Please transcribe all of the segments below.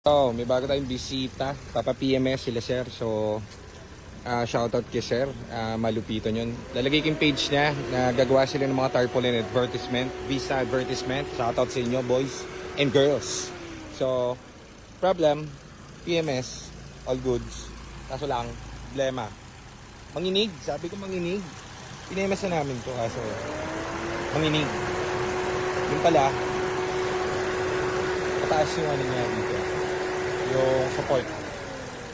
Oh, may bago tayong bisita. Papa PMS sila sir. So, shoutout kay sir. Malupito yun. Lalagay ko yung page niya na gagawa sila ng mga tarpaulin advertisement, visa advertisement. Shoutout sa inyo boys and girls. So, problem, PMS, all goods. Kaso lang, problema. Manginig. Sabi ko manginig. PMS na namin to kaso manginig. Yung pala, mataas yung ano niya dito. Yung support.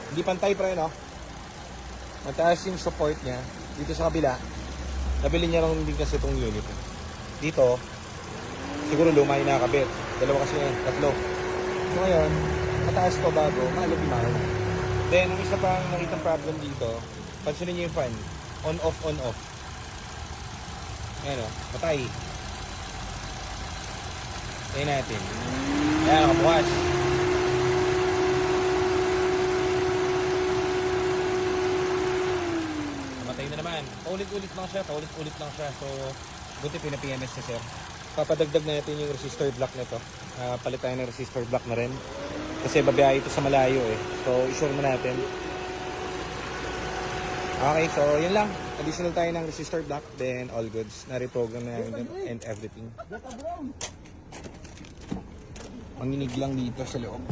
Hindi pantay pre, no? Mataas yung support niya. Dito sa kabila, nabili niya lang din kasi itong unit. Dito, siguro luma yung nakakabit. Dalawa kasi yan, tatlo. So ngayon, mataas to bago, malubimaw. Then, ang isa pang nakitang problem dito, pansinin niyo yung fan. On, off, on, off. Ayan o, patay. Tayo natin. Ayan, nakabukas. Namatay na naman. Paulit-ulit lang siya, paulit-ulit lang siya. So, buti pina-PMS na sir. Papadagdag na natin yung resistor block nito. Palit tayo ng resistor block na rin. Kasi babiyahe ito sa malayo eh. So, i-sure mo natin. Okay, so yun lang. Additional tayo ng resistor block. Then, all goods. Na-reprogram na namin and everything. Manginig lang dito sa loob.